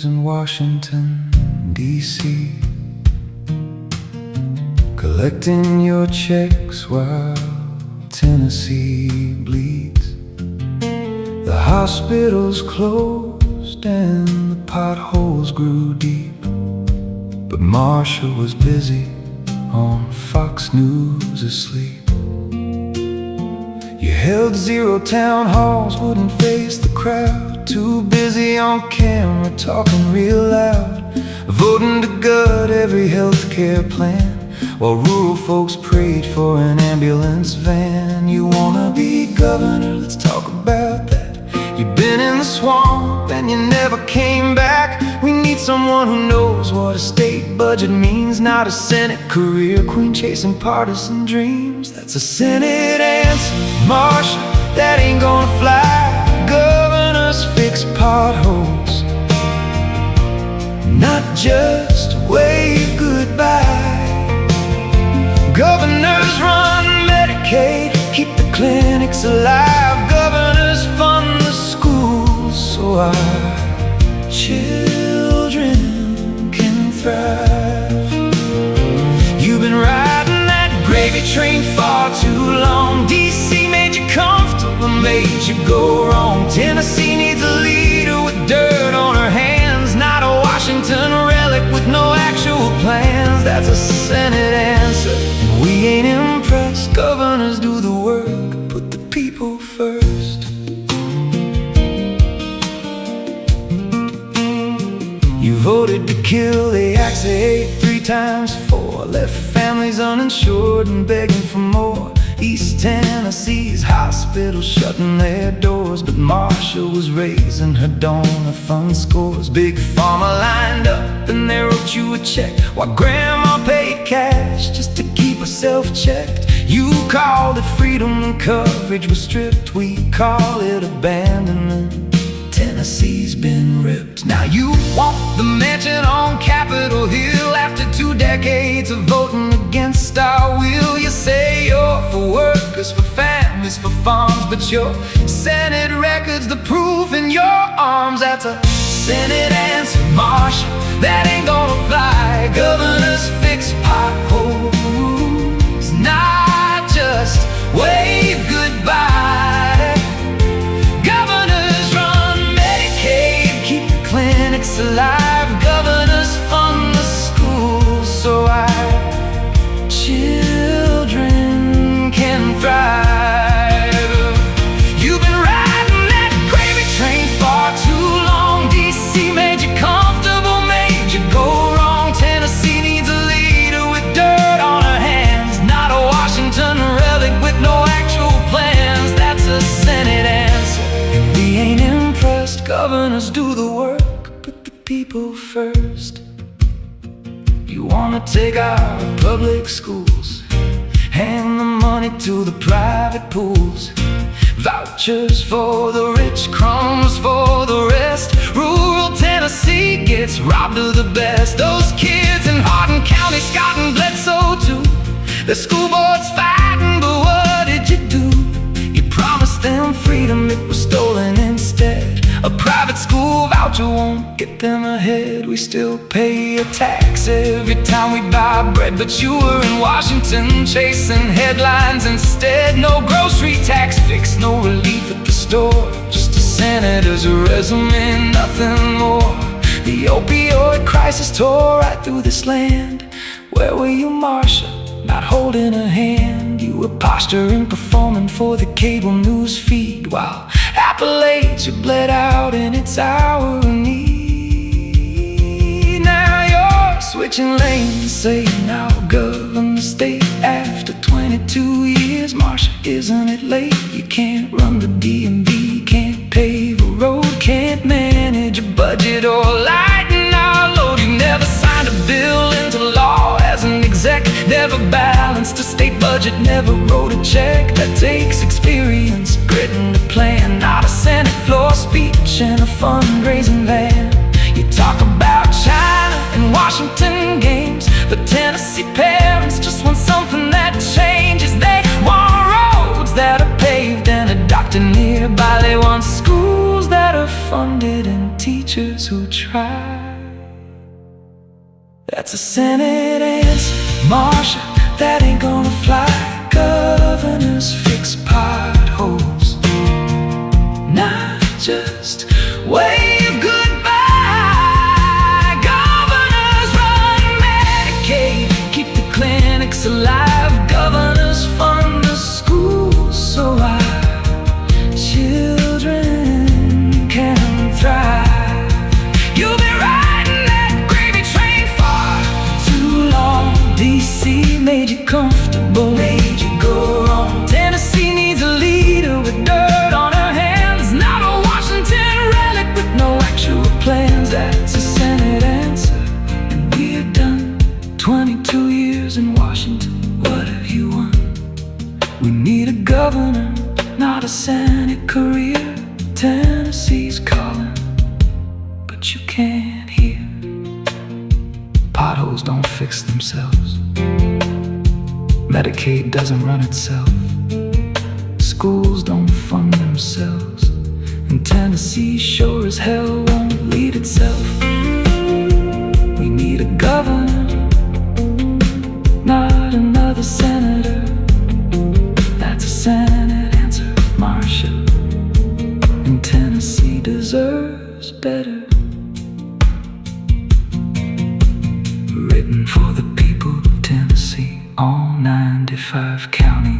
lives in Washington, D.C., collecting your checks while Tennessee bleeds. The hospitals closed and the potholes grew deep, but Marsha was busy on Fox News asleep. You held 0 town halls, wouldn't face the crowd, too busy on camera talking real loud, voting to gut every healthcare plan, while rural folks prayed for an ambulance van. You wanna be governor? Let's talk about that. You've been in the swamp and you never came back. We need someone who knows what a state budget means, not a Senate career queen chasing partisan dreams. That's a Senate answer, Marsha, that ain't gonna fly. Governors fix potholes, not just wave goodbye. Governors run Medicaid, keep the clinics alive. Governors fund the schools so our children can thrive. You've been riding that gravy train far too long. D.C. made you comfortable, made you go wrong. Tennessee needs a leader with dirt on her hands, not a Washington relic with no actual plans. That's a Senate answer, and we ain't impressed. Governors do the work, put the people first. You voted to kill the axe they ate 3 times 4, left families uninsured and begging for more. East Tennessee's hospitals shutting their doors, but Marsha was raising her donor fund scores. Big pharma lined up and they wrote you a check, while grandma paid cash just to keep herself checked. You called it freedom and coverage was stripped. We call it abandonment. Tennessee's been ripped. Now you want the mansion on Capitol Hill after 2 decades of voting against our will. You say you're for workers, for families, for farms, but your Senate record's the proof in your arms. That's a Senate answer, Marsha, that ain't gonna fly. Governors fix potholes, not just wave goodbye. Governors run Medicaid, keep the clinics alive. Governors fund the schools so our children can thrive. You've been riding that gravy train far too long. D.C. made you comfortable, made you go wrong. Tennessee needs a leader with dirt on her hands, not a Washington relic with no actual plans. That's a Senate answer, and we ain't impressed. Governors do the work, put the people first. You wanna take our public schools, hand the money to the private pools, vouchers for the rich, crumbs for the rest. Rural Tennessee gets robbed of the best. Those kids in Hardin County, Scott and Bledsoe too, the school board's fighting, but what did you do? You promised them freedom, it was stolen instead. A private school voucher won't get them ahead. We still pay a tax every time we buy bread, but you were in Washington chasing headlines instead. No grocery tax fix, no relief at the store, just a senator's resume, nothing more. The opioid crisis tore right through this land. Where were you, Marsha? Not holding a hand. You were posturing, performing for the cable news feed, while Appalachia bled out in its hour of need. Now you're switching lanes, saying I'll govern the state after 22 years. Marsha, isn't it late? You can't run the DMV, can't pave a road, can't manage a budget or lighten our load. You never signed a bill into law as an exec, never balanced a state budget, never wrote a check. That takes experience, grit and a plan, not a Senate floor speech and a fundraising van. You talk about China and Washington games, but Tennessee parents just want something that changes. They want roads that are paved and a doctor nearby. They want schools that are funded and teachers who who try. That's a Senate answer, Marsha, that ain't gonna fly. Governors fix potholes, not just wave goodbye. Governors run Medicaid, keep the clinics alive. Governors fund the schools so our children can thrive. You've been riding that gravy train far too long. DC made you comfortable, made you go wrong. Tennessee needs a leader with dirt on her hands, not a Washington relic with no actual plans. That's a Senate answer, and we're done. 22 years in Washington, what have you won? We need a governor, not a Senate career. Tennessee's calling, but you can't hear. Potholes don't fix themselves. Medicaid doesn't run itself. Schools don't fund themselves. And Tennessee sure as hell won't lead itself. We need a governor, not another senator. That's a Senate answer, Marsha. And Tennessee deserves better. Written for the people of Tennessee, all 95 counties.